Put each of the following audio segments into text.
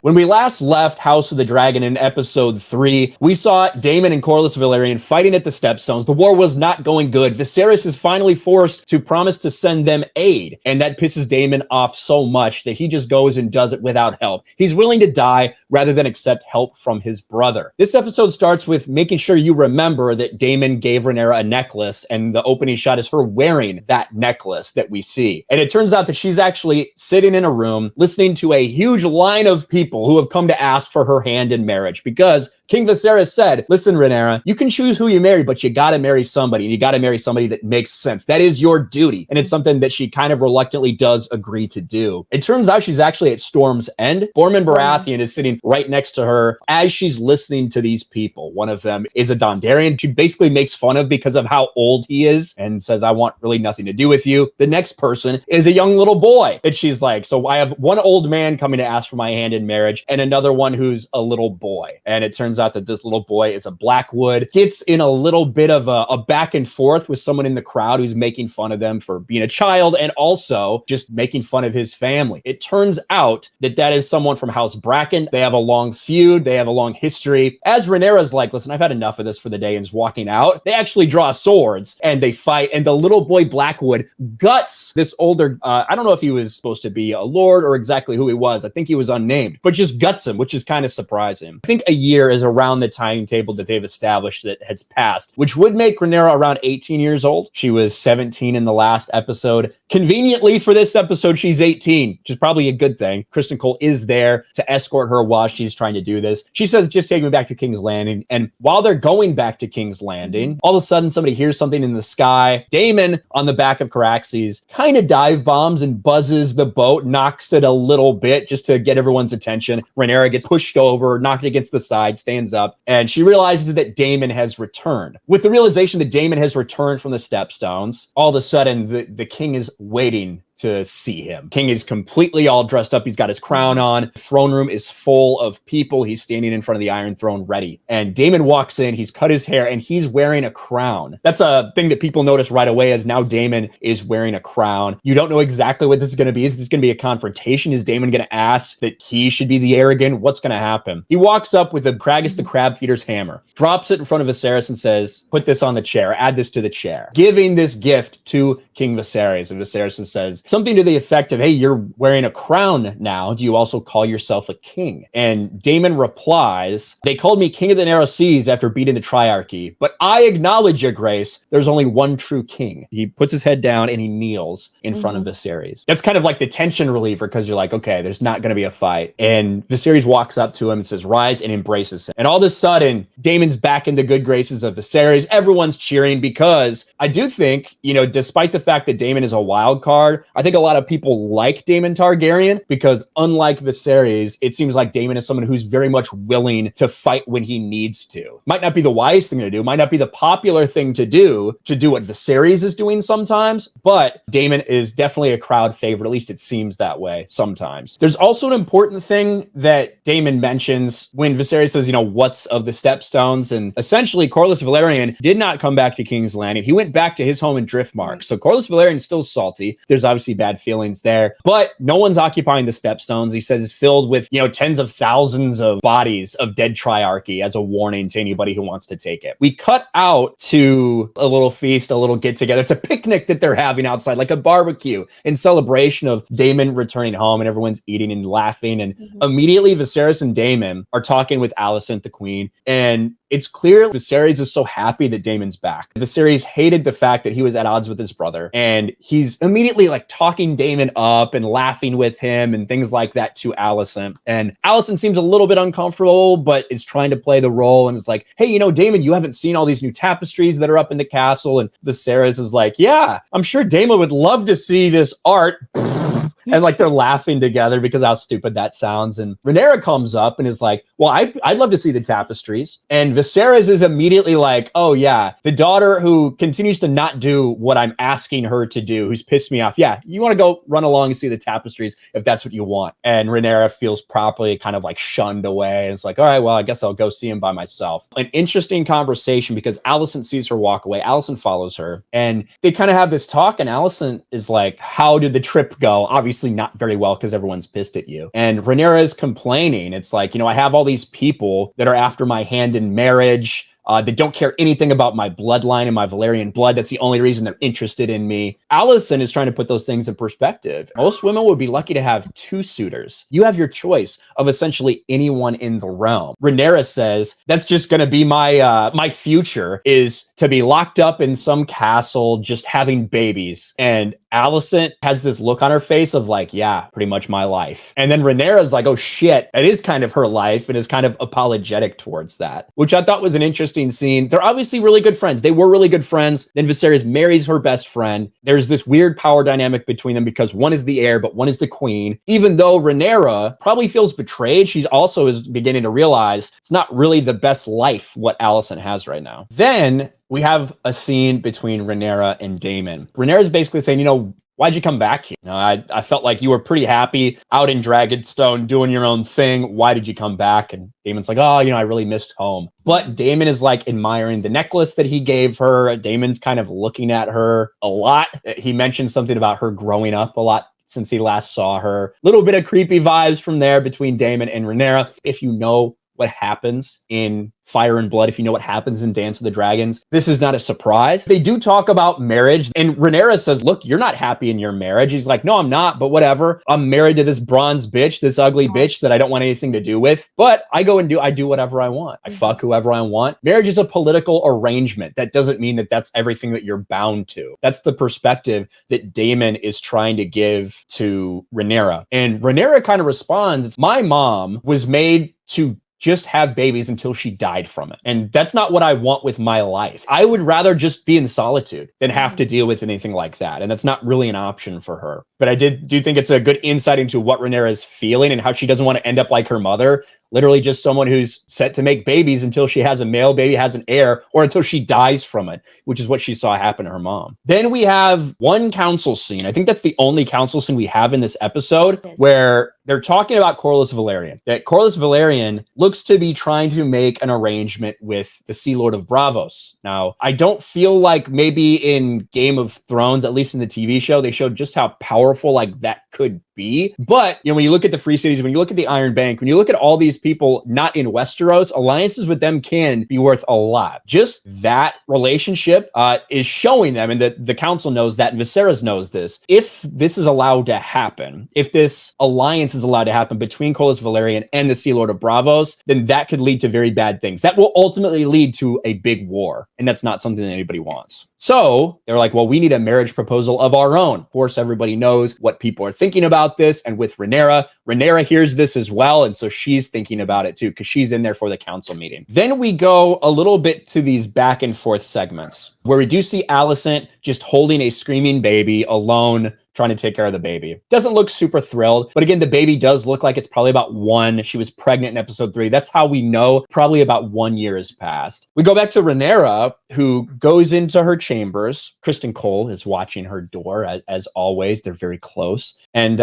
When we last left House of the Dragon in episode 3, we saw Daemon and Corlys Velaryon fighting at the Stepstones. The war was not going good. Viserys is finally forced to promise to send them aid, and that pisses Daemon off so much that he just goes and does it without help. He's willing to die rather than accept help from his brother. This episode starts with making sure you remember that Daemon gave Rhaenyra a necklace, and the opening shot is her wearing that necklace that we see. And it turns out that she's actually sitting in a room listening to a huge line of people who have come to ask for her hand in marriage, because King Viserys said, listen, Rhaenyra, you can choose who you marry, but you gotta marry somebody, and you gotta marry somebody that makes sense. That is your duty. And it's something that she kind of reluctantly does agree to do. It turns out she's actually at Storm's End. Borman Baratheon is sitting right next to her as she's listening to these people. One of them is a Dondarrion. She basically makes fun of because of how old he is and says, I want really nothing to do with you. The next person is a young little boy. And she's like, so I have one old man coming to ask for my hand in marriage and another one who's a little boy. And it turns out that this little boy is a Blackwood. Gets in a little bit of a back and forth with someone in the crowd who's making fun of them for being a child and also just making fun of his family. It turns out that that is someone from House Bracken. They have a long feud. They have a long history. As Rhaenyra's like, listen, I've had enough of this for the day, and is walking out, they actually draw swords and they fight. And the little boy Blackwood guts this older, I don't know if he was supposed to be a lord or exactly who he was. I think he was unnamed, but just guts him, which is kind of surprising. I think a year is around the timetable that they've established that has passed, which would make Rhaenyra around 18 years old. She was 17 in the last episode. Conveniently for this episode, she's 18, which is probably a good thing. Kristen Cole is there to escort her while she's trying to do this. She says, just take me back to King's Landing. And while they're going back to King's Landing, all of a sudden somebody hears something in the sky. Daemon on the back of Caraxes kind of dive bombs and buzzes the boat, knocks it a little bit just to get everyone's attention. Rhaenyra gets pushed over, knocked against the side, stands up, and she realizes that Daemon has returned. With the realization that Daemon has returned from the Stepstones, all of a sudden the king is waiting to see him. King is completely all dressed up. He's got his crown on. The throne room is full of people. He's standing in front of the Iron Throne ready. And Daemon walks in, he's cut his hair, and he's wearing a crown. That's a thing that people notice right away, as now Daemon is wearing a crown. You don't know exactly what this is going to be. Is this going to be a confrontation? Is Daemon going to ask that he should be the heir again? What's going to happen? He walks up with a Kragus the Crab Feeder's hammer, drops it in front of Viserys and says, put this on the chair, add this to the chair, giving this gift to King Viserys. And Viserys says something to the effect of, hey, you're wearing a crown now. Do you also call yourself a king? And Daemon replies, they called me King of the Narrow Seas after beating the Triarchy, but I acknowledge, your grace, there's only one true king. He puts his head down and he kneels in front of Viserys. That's kind of like the tension reliever, because you're like, okay, there's not going to be a fight. And Viserys walks up to him and says, rise, and embraces him. And all of a sudden, Daemon's back in the good graces of Viserys. Everyone's cheering, because I do think, you know, despite the fact that Daemon is a wild card, I think a lot of people like Daemon Targaryen, because unlike Viserys, it seems like Daemon is someone who's very much willing to fight when he needs to. Might not be the wise thing to do, might not be the popular thing to do what Viserys is doing sometimes, but Daemon is definitely a crowd favorite. At least it seems that way sometimes. There's also an important thing that Daemon mentions when Viserys says, you know, what's of the Stepstones? And essentially, Corlys Velaryon did not come back to King's Landing. He went back to his home in Driftmark. So Corlys Velaryon's still salty. There's obviously bad feelings there, but no one's occupying the Stepstones. He says it's filled with, you know, tens of thousands of bodies of dead Triarchy as a warning to anybody who wants to take it. We cut out to a little feast, a little get together. It's a picnic that they're having outside, like a barbecue in celebration of Daemon returning home, and everyone's eating and laughing. And immediately Viserys and Daemon are talking with Alicent, the queen, and it's clear Viserys is so happy that Daemon's back. Viserys hated the fact that he was at odds with his brother, and he's immediately like talking Daemon up and laughing with him and things like that to Alicent. And Alicent seems a little bit uncomfortable, but is trying to play the role and is like, hey, you know, Daemon, you haven't seen all these new tapestries that are up in the castle. And Viserys is like, yeah, I'm sure Daemon would love to see this art. And like they're laughing together because how stupid that sounds. And Rhaenyra comes up and is like, well, I'd love to see the tapestries. And Viserys is immediately like, oh yeah, the daughter who continues to not do what I'm asking her to do, who's pissed me off. Yeah, you want to go run along and see the tapestries if that's what you want. And Rhaenyra feels properly kind of like shunned away. And it's like, all right, well, I guess I'll go see him by myself. An interesting conversation, because Alicent sees her walk away. Alicent follows her and they kind of have this talk, and Alicent is like, how did the trip go? Obviously obviously not very well because everyone's pissed at you. And Rhaenyra is complaining. It's like, I have all these people that are after my hand in marriage. They don't care anything about my bloodline and my Valyrian blood. That's the only reason they're interested in me. Alicent is trying to put those things in perspective. Most women would be lucky to have 2 suitors. You have your choice of essentially anyone in the realm. Rhaenyra says, that's just going to be my future, is to be locked up in some castle just having babies. And Alicent has this look on her face of like, yeah, pretty much my life. And then Rhaenyra's like, oh shit, that is kind of her life, and is kind of apologetic towards that, which I thought was an interesting scene. They're obviously really good friends. They were really good friends. Then Viserys marries her best friend. There's this weird power dynamic between them because one is the heir, but one is the queen. Even though Rhaenyra probably feels betrayed, she also is beginning to realize it's not really the best life what Alicent has right now. Then we have a scene between Rhaenyra and Daemon. Rhaenyra's basically saying, why'd you come back here? I felt like you were pretty happy out in Dragonstone doing your own thing. Why did you come back? And Daemon's like, oh, I really missed home. But Daemon is like admiring the necklace that he gave her. Daemon's kind of looking at her a lot. He mentioned something about her growing up a lot since he last saw her. Little bit of creepy vibes from there between Daemon and Rhaenyra. If you know what happens in Fire and Blood, if you know what happens in Dance of the Dragons, this is not a surprise. They do talk about marriage, and Rhaenyra says, look, you're not happy in your marriage. He's like, no, I'm not, but whatever. I'm married to this bronze bitch, this ugly bitch that I don't want anything to do with, but I do whatever I want. I fuck whoever I want. Marriage is a political arrangement. That doesn't mean that that's everything that you're bound to. That's the perspective that Daemon is trying to give to Rhaenyra. And Rhaenyra kind of responds, my mom was made to just have babies until she died from it. And that's not what I want with my life. I would rather just be in solitude than have to deal with anything like that. And that's not really an option for her. But I do think it's a good insight into what Rhaenyra is feeling and how she doesn't want to end up like her mother. Literally just someone who's set to make babies until she has a male baby, has an heir, or until she dies from it, which is what she saw happen to her mom. Then we have one council scene. I think that's the only council scene we have in this episode where they're talking about Corlys Velaryon. That Corlys Velaryon looks to be trying to make an arrangement with the Sea Lord of Braavos. Now, I don't feel like maybe in Game of Thrones, at least in the TV show, they showed just how powerful like that could be. But, when you look at the Free Cities, when you look at the Iron Bank, when you look at all these people not in Westeros, alliances with them can be worth a lot. Just that relationship is showing them, and the council knows that, and Viserys knows this. If this is allowed to happen, if this alliance is allowed to happen between Corlys Velaryon and the Sea Lord of Braavos, then that could lead to very bad things. That will ultimately lead to a big war, and that's not something that anybody wants. So they're like, well, we need a marriage proposal of our own. Of course, everybody knows what people are thinking about this. And with Rhaenyra hears this as well. And so she's thinking about it too, because she's in there for the council meeting. Then we go a little bit to these back and forth segments where we do see Alicent just holding a screaming baby alone, trying to take care of the baby. Doesn't look super thrilled, but again, the baby does look like it's probably about 1. She was pregnant in episode 3. That's how we know probably about 1 year has passed. We go back to Rhaenyra, who goes into her chambers. Kristen Cole is watching her door, as always. They're very close. And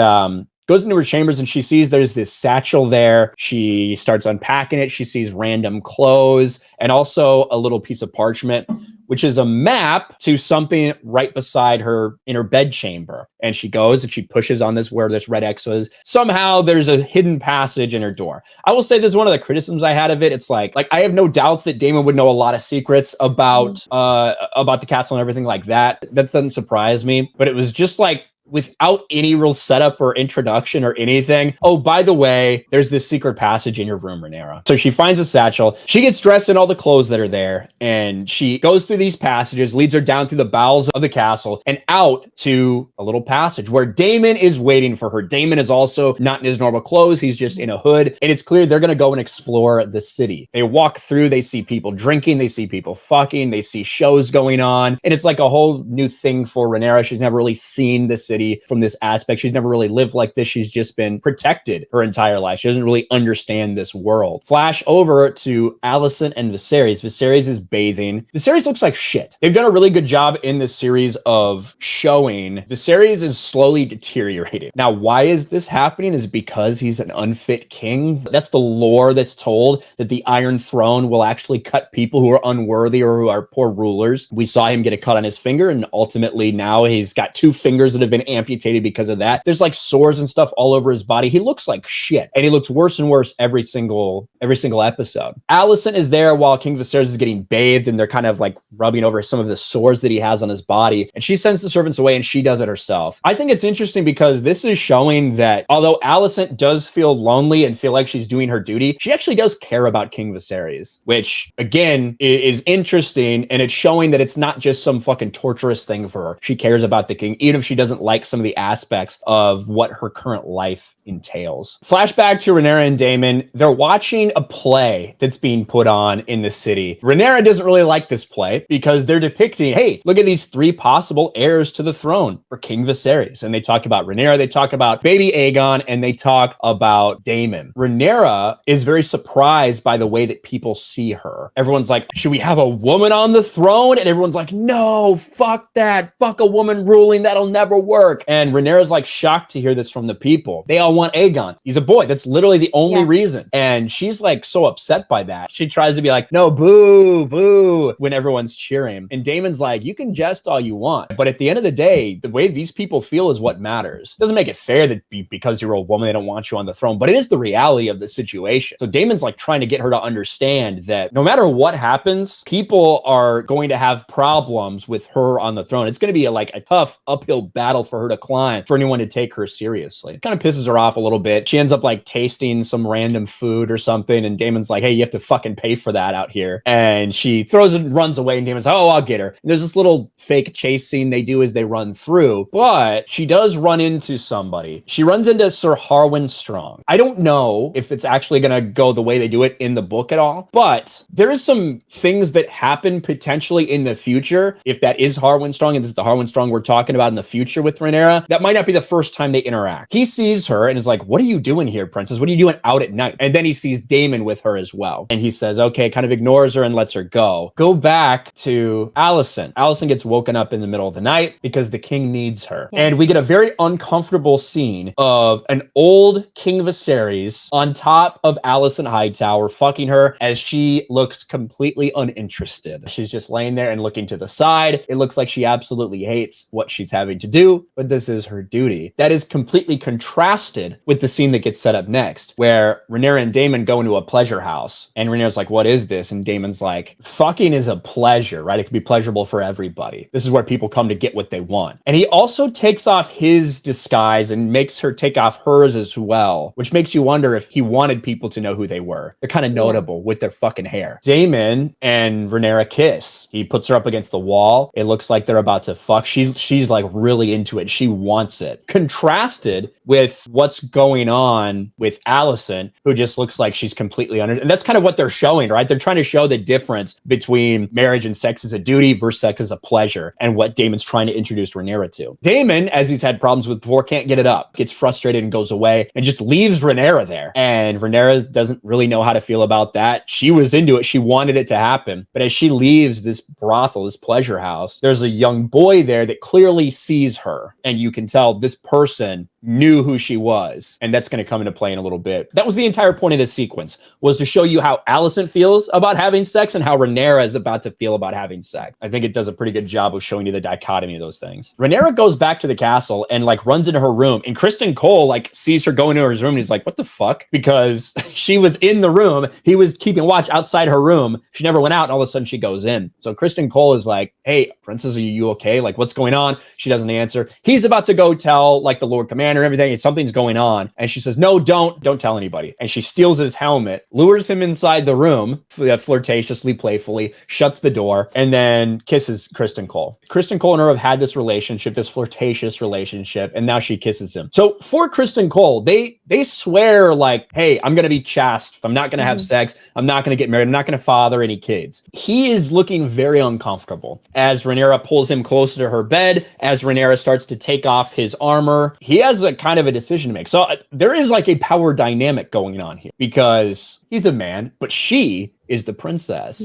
goes into her chambers and she sees there's this satchel there. She starts unpacking it. She sees random clothes and also a little piece of parchment, which is a map to something right beside her in her bed chamber. And she goes and she pushes on this where this red X was. Somehow there's a hidden passage in her door. I will say this is one of the criticisms I had of it. It's like I have no doubts that Daemon would know a lot of secrets about the castle and everything like that. That doesn't surprise me. But it was just like, without any real setup or introduction or anything. Oh, by the way, there's this secret passage in your room, Rhaenyra. So she finds a satchel. She gets dressed in all the clothes that are there, and she goes through these passages, leads her down through the bowels of the castle and out to a little passage where Daemon is waiting for her. Daemon is also not in his normal clothes. He's just in a hood, and it's clear they're going to go and explore the city. They walk through, they see people drinking, they see people fucking, they see shows going on, and it's like a whole new thing for Rhaenyra. She's never really seen the city from this aspect. She's never really lived like this. She's just been protected her entire life. She doesn't really understand this world. Flash over to Alicent and Viserys. Viserys is bathing. Viserys looks like shit. They've done a really good job in this series of showing Viserys is slowly deteriorating. Now, why is this happening? Is because he's an unfit king? That's the lore that's told, that the Iron Throne will actually cut people who are unworthy or who are poor rulers. We saw him get a cut on his finger, and ultimately now he's got 2 fingers that have been amputated because of that. There's like sores and stuff all over his body. He looks like shit, and he looks worse and worse every single episode. Alicent is there while King Viserys is getting bathed, and they're kind of like rubbing over some of the sores that he has on his body, and she sends the servants away and she does it herself. I think it's interesting because this is showing that although Alicent does feel lonely and feel like she's doing her duty, she actually does care about King Viserys, which again is interesting, and it's showing that it's not just some fucking torturous thing for her. She cares about the king, even if she doesn't like some of the aspects of what her current life entails. Flashback to Rhaenyra and Daemon. They're watching a play that's being put on in the city. Rhaenyra doesn't really like this play because they're depicting, hey, look at these 3 possible heirs to the throne for King Viserys. And they talk about Rhaenyra, they talk about baby Aegon, and they talk about Daemon. Rhaenyra is very surprised by the way that people see her. Everyone's like, should we have a woman on the throne? And everyone's like, no, fuck that. Fuck a woman ruling. That'll never work. And Rhaenyra's like shocked to hear this from the people. They all want Aegon. He's a boy. That's literally the only reason. And she's like so upset by that. She tries to be like, no, boo, boo, when everyone's cheering. And Daemon's like, you can jest all you want, but at the end of the day, the way these people feel is what matters. It doesn't make it fair that because you're a woman, they don't want you on the throne, but it is the reality of the situation. So Daemon's like trying to get her to understand that no matter what happens, people are going to have problems with her on the throne. It's going to be like a tough uphill battle for her to climb, for anyone to take her seriously. It kind of pisses her off a little bit. She ends up like tasting some random food or something, and Daemon's like, hey, you have to fucking pay for that out here. And she throws it and runs away, and Daemon's like, oh, I'll get her. And there's this little fake chase scene they do as they run through, but she does run into somebody. She runs into Sir Harwin Strong. I don't know if it's actually going to go the way they do it in the book at all, but there is some things that happen potentially in the future. If that is Harwin Strong, and this is the Harwin Strong we're talking about in the future with Rhaenyra, that might not be the first time they interact. He sees her and is like, what are you doing here, princess? What are you doing out at night? And then he sees Daemon with her as well. And he says, okay, kind of ignores her and lets her go. Go back to Alicent. Alicent gets woken up in the middle of the night because the king needs her. Yeah. And we get a very uncomfortable scene of an old King Viserys on top of Alicent Hightower fucking her as she looks completely uninterested. She's just laying there and looking to the side. It looks like she absolutely hates what she's having to do, but this is her duty. That is completely contrasted with the scene that gets set up next, where Rhaenyra and Daemon go into a pleasure house, and Rhaenyra's like, what is this? And Daemon's like, fucking is a pleasure, right? It can be pleasurable for everybody. This is where people come to get what they want. And he also takes off his disguise and makes her take off hers as well, which makes you wonder if he wanted people to know who they were. They're kind of notable with their fucking hair. Daemon and Rhaenyra kiss. He puts her up against the wall. It looks like they're about to fuck. She's like really into it. She wants it. Contrasted with what's going on with Alicent, who just looks like she's completely under. And that's kind of what they're showing, right? They're trying to show the difference between marriage and sex as a duty versus sex as a pleasure, and what Daemon's trying to introduce Rhaenyra to. Daemon, as he's had problems with before, can't get it up, gets frustrated and goes away and just leaves Rhaenyra there. And Rhaenyra doesn't really know how to feel about that. She was into it. She wanted it to happen. But as she leaves this brothel, this pleasure house, there's a young boy there that clearly sees her. And you can tell this person knew who she was. And that's going to come into play in a little bit. That was the entire point of this sequence, was to show you how Alicent feels about having sex and how Rhaenyra is about to feel about having sex. I think it does a pretty good job of showing you the dichotomy of those things. Rhaenyra goes back to the castle and like runs into her room, and Criston Cole like sees her go into his room and he's like, what the fuck? Because she was in the room. He was keeping watch outside her room. She never went out, and all of a sudden she goes in. So Criston Cole is like, hey, princess, are you okay? Like, what's going on? She doesn't answer. He's about to go tell like the Lord Commander and everything. Something's going on. And she says, no, don't tell anybody. And she steals his helmet, lures him inside the room, flirtatiously, playfully, shuts the door, and then kisses Criston Cole. Criston Cole and her have had this relationship, this flirtatious relationship, and now she kisses him. So for Criston Cole, they swear like, hey, I'm going to be chaste. I'm not going to have sex. I'm not going to get married. I'm not going to father any kids. He is looking very uncomfortable as Rhaenyra pulls him closer to her bed, as Rhaenyra starts to take off his armor. He has a kind of a decision to make. So there is like a power dynamic going on here, because he's a man, but she is the princess.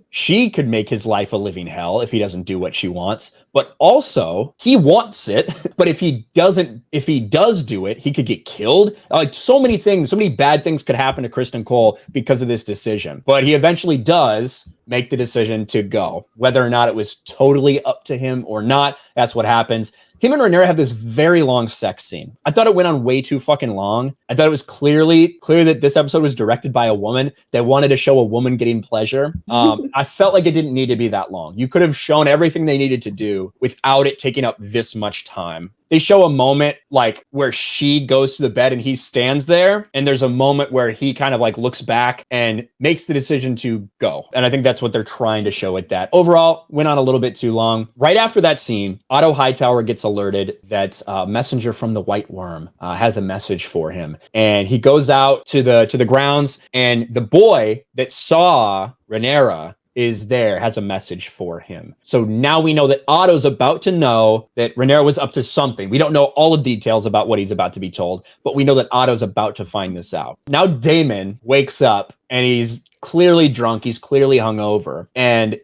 She could make his life a living hell if he doesn't do what she wants, but also he wants it. But if he does do it, he could get killed. Like so many things, so many bad things could happen to Kristen Cole because of this decision. But he eventually does make the decision to go. Whether or not it was totally up to him or not, that's what happens. Him and Rhaenyra have this very long sex scene. I thought it went on way too fucking long. I thought it was clear that this episode was directed by a woman that wanted to show a woman getting pleasure. I felt like it didn't need to be that long. You could have shown everything they needed to do without it taking up this much time. They show a moment like where she goes to the bed and he stands there. And there's a moment where he kind of like looks back and makes the decision to go. And I think that's what they're trying to show with that. Overall, went on a little bit too long. Right after that scene, Otto Hightower gets alerted that a messenger from the White Worm has a message for him. And he goes out to the grounds, and the boy that saw Rhaenyra is there, has a message for him. So now we know that Otto's about to know that Rhaenyra was up to something. We don't know all the details about what he's about to be told, but we know that Otto's about to find this out. Now Daemon wakes up and he's clearly drunk. He's clearly hungover, and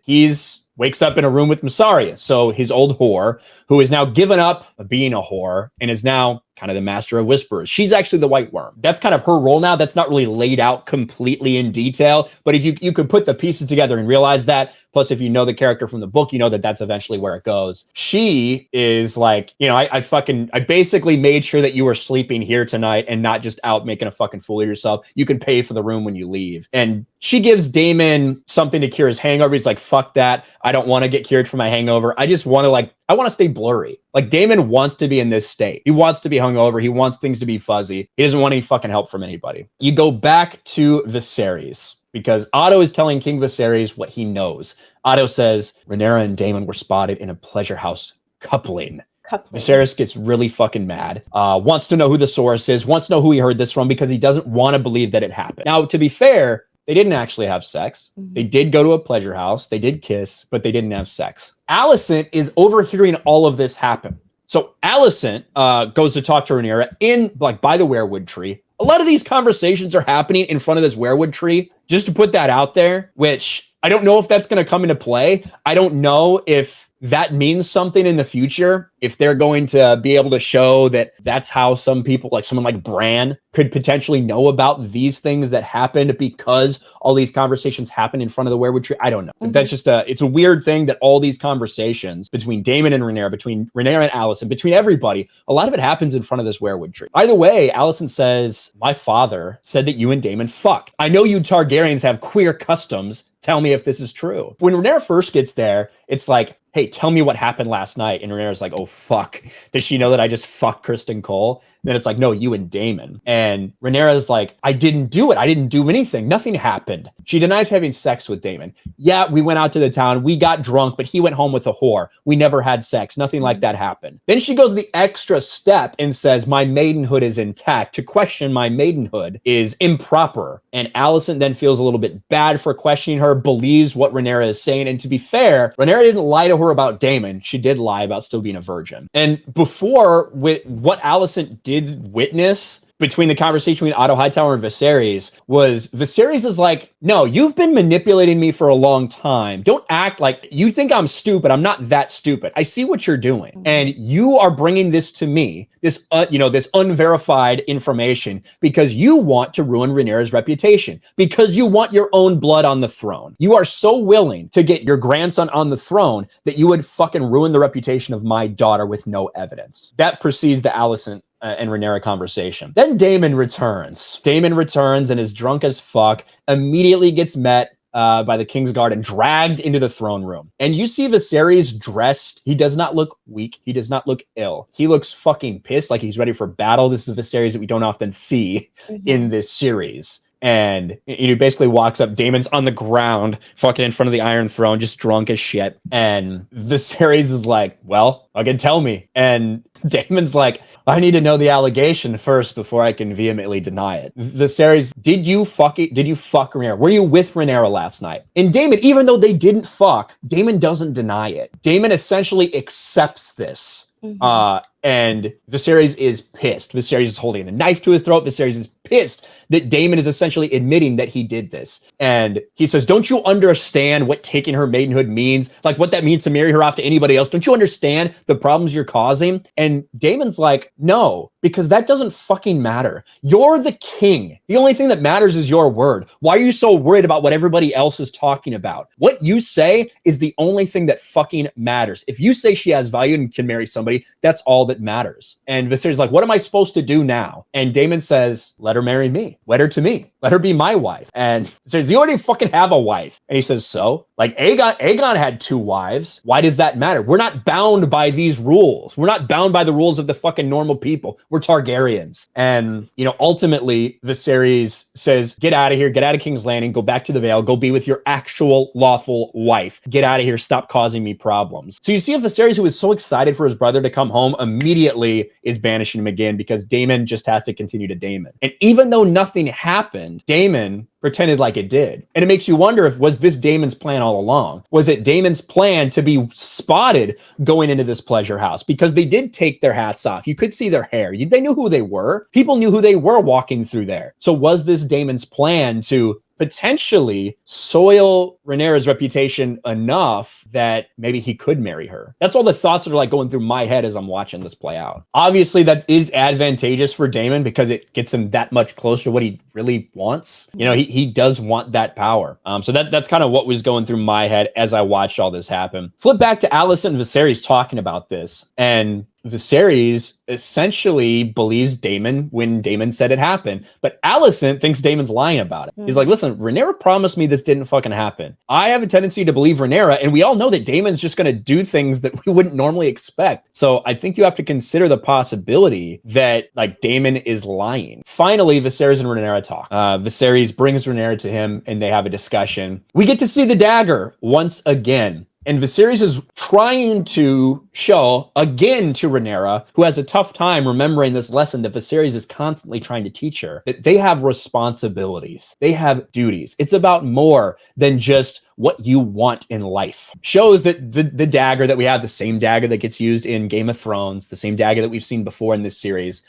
wakes up in a room with Mysaria, so his old whore, who has now given up being a whore and is now kind of the master of whisperers. She's actually the White Worm. That's kind of her role now. That's not really laid out completely in detail, but if you could put the pieces together and realize that, plus if you know the character from the book, you know that that's eventually where it goes. She is like, I basically made sure that you were sleeping here tonight and not just out making a fucking fool of yourself. You can pay for the room when you leave. And she gives Daemon something to cure his hangover. He's like, fuck that. I don't want to get cured for my hangover. I just want to I want to stay blurry. Like Daemon wants to be in this state. He wants to be hungover. He wants things to be fuzzy. He doesn't want any fucking help from anybody. You go back to Viserys because Otto is telling King Viserys what he knows. Otto says Rhaenyra and Daemon were spotted in a pleasure house coupling. Viserys gets really fucking mad, wants to know who the source is, wants to know who he heard this from because he doesn't want to believe that it happened. Now, to be fair, they didn't actually have sex. They did go to a pleasure house. They did kiss, but they didn't have sex. Alicent is overhearing all of this happen. So Alicent goes to talk to Rhaenyra by the weirwood tree. A lot of these conversations are happening in front of this weirwood tree, just to put that out there, which I don't know if that's going to come into play. I don't know if that means something in the future, if they're going to be able to show that that's how some people, like someone like Bran, could potentially know about these things that happened because all these conversations happen in front of the weirwood tree. I don't know. That's just it's a weird thing that all these conversations between Daemon and Rhaenyra, between Rhaenyra and Alicent, between everybody, a lot of it happens in front of this weirwood tree. Either way, Alicent says, my father said that you and Daemon fucked. I know you Targaryens have queer customs. Tell me if this is true. When Rhaenyra first gets there, it's like, hey, tell me what happened last night. And Rhaenyra's like, oh, fuck. Does she know that I just fucked Kristen Cole? And then it's like, no, you and Daemon. And Rhaenyra's like, I didn't do it. I didn't do anything. Nothing happened. She denies having sex with Daemon. Yeah, we went out to the town. We got drunk, but he went home with a whore. We never had sex. Nothing like that happened. Then she goes the extra step and says, my maidenhood is intact. To question my maidenhood is improper. And Alicent then feels a little bit bad for questioning her, believes what Rhaenyra is saying. And to be fair, Rhaenyra didn't lie to her about Daemon. She did lie about still being a virgin. And before, with what Alicent did witness between the conversation between Otto Hightower and Viserys is like, no, you've been manipulating me for a long time. Don't act like you think I'm stupid. I'm not that stupid. I see what you're doing. And you are bringing this to me, this unverified information because you want to ruin Rhaenyra's reputation, because you want your own blood on the throne. You are so willing to get your grandson on the throne that you would fucking ruin the reputation of my daughter with no evidence. That precedes the Alicent and Rhaenyra conversation. Then Daemon returns. And is drunk as fuck, immediately gets met by the King's Guard and dragged into the throne room. And you see Viserys dressed. He does not look weak. He does not look ill. He looks fucking pissed, like he's ready for battle. This is Viserys that we don't often see in this series. And he basically walks up. Daemon's on the ground, fucking in front of the Iron Throne, just drunk as shit. And Viserys is like, well, fucking tell me. And Daemon's like, I need to know the allegation first before I can vehemently deny it. Viserys, did you fuck Rhaenyra? Were you with Rhaenyra last night? And Daemon, even though they didn't fuck, Daemon doesn't deny it. Daemon essentially accepts this. And Viserys is pissed. Viserys is holding a knife to his throat. Viserys is pissed that Daemon is essentially admitting that he did this. And he says, don't you understand what taking her maidenhood means? Like what that means to marry her off to anybody else? Don't you understand the problems you're causing? And Daemon's like, no, because that doesn't fucking matter. You're the king. The only thing that matters is your word. Why are you so worried about what everybody else is talking about? What you say is the only thing that fucking matters. If you say she has value and can marry somebody, that's all that matters. And Viserys is like, what am I supposed to do now? And Daemon says, let her marry me. Wed her to me. Let her be my wife. And says, you already fucking have a wife. And he says, so? Like Aegon had 2 wives. Why does that matter? We're not bound by these rules. We're not bound by the rules of the fucking normal people. We're Targaryens. And, you know, ultimately Viserys says, get out of here, get out of King's Landing, go back to the Vale, go be with your actual lawful wife. Get out of here, stop causing me problems. So you see a Viserys who is so excited for his brother to come home immediately is banishing him again because Daemon just has to continue to Daemon. And even though nothing happened, Daemon pretended like it did. And it makes you wonder if, was this Daemon's plan all along? Was it Daemon's plan to be spotted going into this pleasure house? Because they did take their hats off. You could see their hair. They knew who they were. People knew who they were walking through there. So was this Daemon's plan to potentially soil Rhaenyra's reputation enough that maybe he could marry her? That's all the thoughts that are like going through my head as I'm watching this play out. Obviously, that is advantageous for Daemon because it gets him that much closer to what he really wants. You know, he does want that power. So that's kind of what was going through my head as I watched all this happen. Flip back to Alicent and Viserys talking about this, and Viserys essentially believes Daemon when Daemon said it happened, but Alicent thinks Daemon's lying about it. He's like, listen, Rhaenyra promised me this didn't fucking happen. I have a tendency to believe Rhaenyra, and we all know that Daemon's just going to do things that we wouldn't normally expect. So I think you have to consider the possibility that like Daemon is lying. Finally, Viserys and Rhaenyra talk. Viserys brings Rhaenyra to him and they have a discussion. We get to see the dagger once again. And Viserys is trying to show again to Rhaenyra, who has a tough time remembering this lesson that Viserys is constantly trying to teach her, that they have responsibilities. They have duties. It's about more than just what you want in life. Shows that the dagger that we have, the same dagger that gets used in Game of Thrones, the same dagger that we've seen before in this series,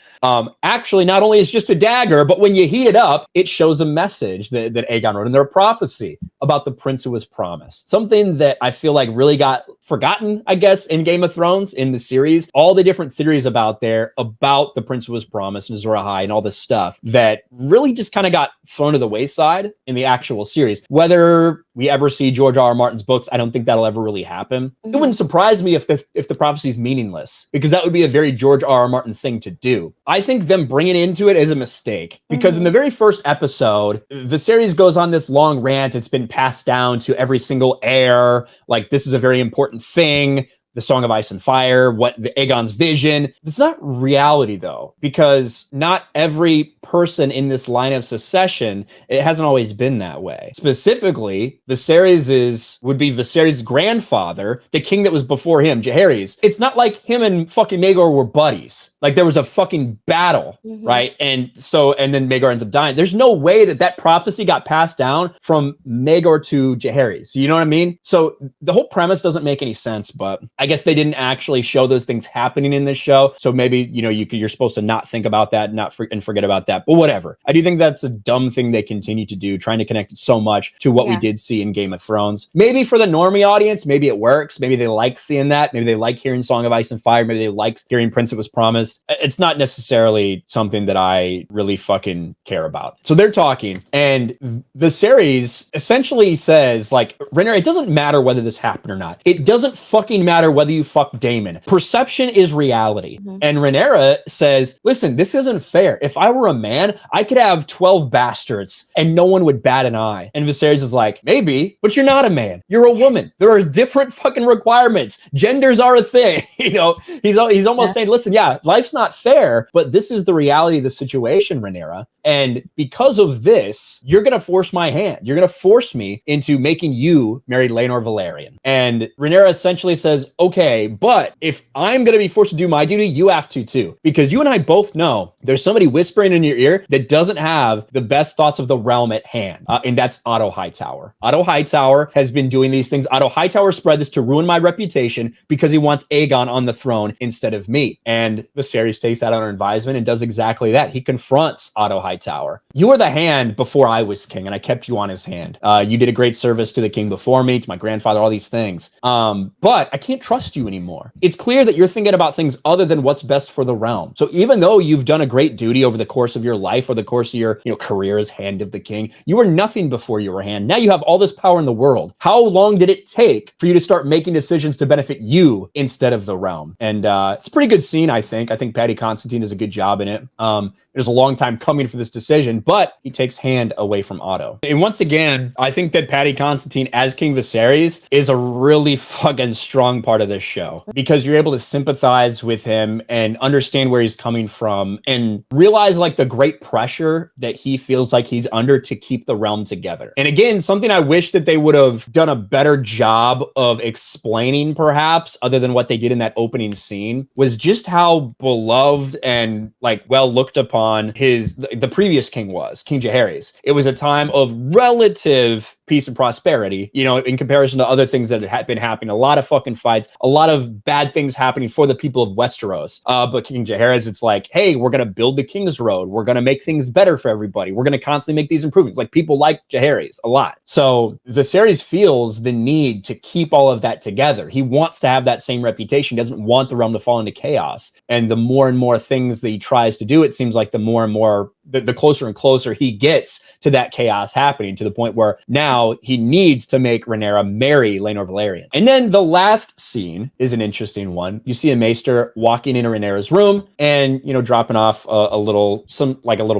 actually not only is just a dagger, but when you heat it up, it shows a message that Aegon wrote in their prophecy about the prince who was promised. Something that I feel like really got forgotten, I guess, in Game of Thrones, in the series. All the different theories about the prince who was promised and Azor Ahai and all this stuff that really just kind of got thrown to the wayside in the actual series. Whether we ever see George R. R. Martin's books, I don't think that'll ever really happen. It wouldn't surprise me if the prophecy is meaningless, because that would be a very George R. R. Martin thing to do. I think them bringing into it is a mistake, because in the very first episode, Viserys goes on this long rant. It's been passed down to every single heir. Like, this is a very important thing. The Song of Ice and Fire, what the Aegon's vision. It's not reality though, because not every person in this line of succession, it hasn't always been that way. Specifically, Viserys would be Viserys' grandfather, the king that was before him, Jaehaerys. It's not like him and fucking Maegor were buddies. Like, there was a fucking battle, right? And then Maegor ends up dying. There's no way that prophecy got passed down from Maegor to Jaehaerys. You know what I mean? So the whole premise doesn't make any sense, but I guess they didn't actually show those things happening in this show. So maybe, you know, you're supposed to not think about that, and forget about that. But whatever. I do think that's a dumb thing they continue to do, trying to connect it so much to what we did see in Game of Thrones. Maybe for the normie audience, maybe it works. Maybe they like seeing that. Maybe they like hearing Song of Ice and Fire. Maybe they like hearing Prince that was promised. It's not necessarily something that I really fucking care about. So they're talking, and Viserys essentially says, like, Rhaenyra, it doesn't matter whether this happened or not. It doesn't fucking matter whether you fuck Daemon. Perception is reality. And Rhaenyra says, listen, this isn't fair. If I were a man, I could have 12 bastards and no one would bat an eye. And Viserys is like, maybe, but you're not a man. You're a woman. There are different fucking requirements. Genders are a thing. You know, he's almost saying, listen, life's not fair, but this is the reality of the situation, Rhaenyra. And because of this, you're going to force my hand. You're going to force me into making you marry Laenor Velaryon. And Rhaenyra essentially says, okay, but if I'm going to be forced to do my duty, you have to too. Because you and I both know there's somebody whispering in your ear that doesn't have the best thoughts of the realm at hand. And that's Otto Hightower. Otto Hightower has been doing these things. Otto Hightower spread this to ruin my reputation because he wants Aegon on the throne instead of me. And Viserys takes that under advisement and does exactly that. He confronts Otto Hightower. You were the hand before I was king, and I kept you on his hand. You did a great service to the king before me, to my grandfather, all these things. But I can't trust you anymore. It's clear that you're thinking about things other than what's best for the realm. So even though you've done a great duty over the course of your life or the course of your career as Hand of the King, you were nothing before you were Hand. Now you have all this power in the world. How long did it take for you to start making decisions to benefit you instead of the realm? And it's a pretty good scene, I think. I think Paddy Considine does a good job in it. It was a long time coming for this decision, but he takes Hand away from Otto. And once again, I think that Paddy Considine as King Viserys is a really fucking strong part of this show because you're able to sympathize with him and understand where he's coming from and realize like the great pressure that he feels like he's under to keep the realm together. And again, something I wish that they would have done a better job of explaining, perhaps, other than what they did in that opening scene, was just how beloved and like well looked upon the previous king was, King Jaehaerys. It was a time of relative peace and prosperity, in comparison to other things that had been happening. A lot of fucking fights, a lot of bad things happening for the people of Westeros. But King Jaehaerys, it's like, hey, we're going to build the King's Road. We're going to make things better for everybody. We're going to constantly make these improvements. Like, people like Jaehaerys a lot. So Viserys feels the need to keep all of that together. He wants to have that same reputation. He doesn't want the realm to fall into chaos. And the more and more things that he tries to do, it seems like the more and more, the closer and closer he gets to that chaos happening, to the point where now he needs to make Rhaenyra marry Laenor Velaryon. And then the last scene is an interesting one. You see a maester walking into Rhaenyra's room and, dropping off a little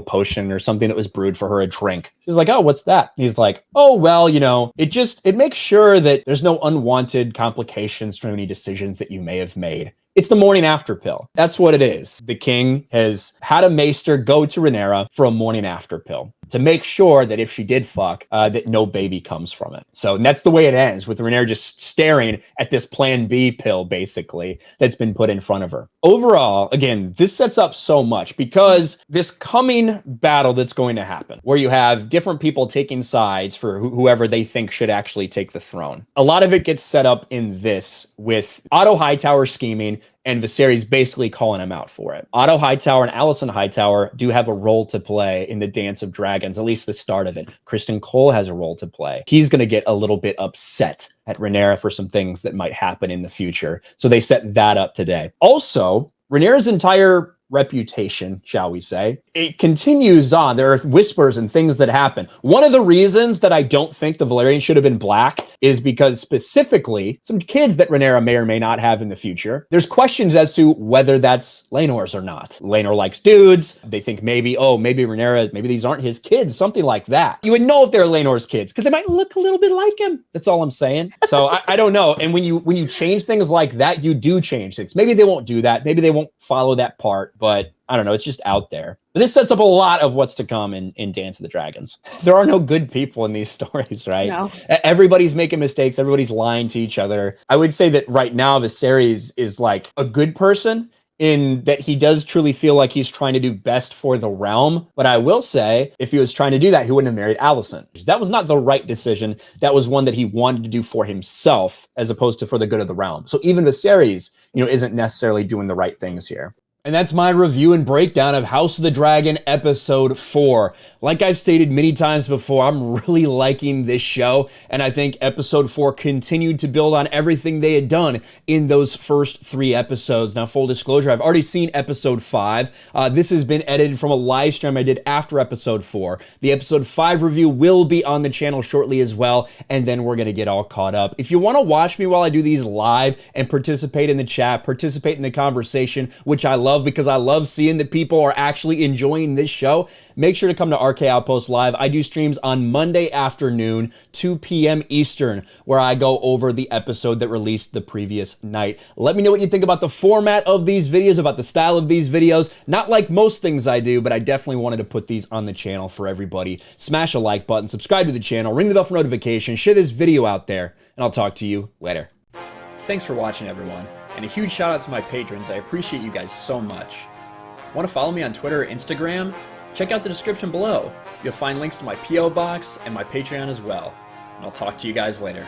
potion or something that was brewed for her, a drink. She's like, oh, what's that? He's like, oh, well, it makes sure that there's no unwanted complications from any decisions that you may have made. It's the morning after pill. That's what it is. The king has had a maester go to Rhaenyra for a morning after pill to make sure that if she did fuck, that no baby comes from it. So that's the way it ends, with Rhaenyra just staring at this plan B pill, basically, that's been put in front of her. Overall, again, this sets up so much, because this coming battle that's going to happen, where you have different people taking sides for whoever they think should actually take the throne. A lot of it gets set up in this, with Otto Hightower scheming and Viserys basically calling him out for it. Otto Hightower and Alicent Hightower do have a role to play in the Dance of Dragons, at least the start of it. Criston Cole has a role to play. He's going to get a little bit upset at Rhaenyra for some things that might happen in the future. So they set that up today. Also, Rhaenyra's entire reputation, shall we say, it continues on. There are whispers and things that happen. One of the reasons that I don't think the Valyrian should have been black is because, specifically, some kids that Rhaenyra may or may not have in the future, there's questions as to whether that's Laenor's or not. Laenor likes dudes. They think maybe Rhaenyra, maybe these aren't his kids, something like that. You would know if they're Laenor's kids because they might look a little bit like him. That's all I'm saying. So I don't know. And when you change things like that, you do change things. Maybe they won't do that. Maybe they won't follow that part. But I don't know, it's just out there. But this sets up a lot of what's to come in Dance of the Dragons. There are no good people in these stories, right? No. Everybody's making mistakes. Everybody's lying to each other. I would say that right now, Viserys is like a good person in that he does truly feel like he's trying to do best for the realm. But I will say, if he was trying to do that, he wouldn't have married Alicent. That was not the right decision. That was one that he wanted to do for himself as opposed to for the good of the realm. So even Viserys, isn't necessarily doing the right things here. And that's my review and breakdown of House of the Dragon Episode 4. Like I've stated many times before, I'm really liking this show, and I think Episode 4 continued to build on everything they had done in those first 3 episodes. Now, full disclosure, I've already seen Episode 5. This has been edited from a live stream I did after Episode 4. The Episode 5 review will be on the channel shortly as well, and then we're going to get all caught up. If you want to watch me while I do these live and participate in the chat, participate in the conversation, which I love, because I love seeing that people are actually enjoying this show, make sure to come to RK Outpost Live. I do streams on Monday afternoon, 2 p.m. Eastern, where I go over the episode that released the previous night. Let me know what you think about the format of these videos, about the style of these videos. Not like most things I do, but I definitely wanted to put these on the channel for everybody. Smash a like button, subscribe to the channel, ring the bell for notifications, share this video out there, and I'll talk to you later. Thanks for watching, everyone, and a huge shout out to my patrons. I appreciate you guys so much. Want to follow me on Twitter or Instagram? Check out the description below. You'll find links to my P.O. box and my Patreon as well. And I'll talk to you guys later.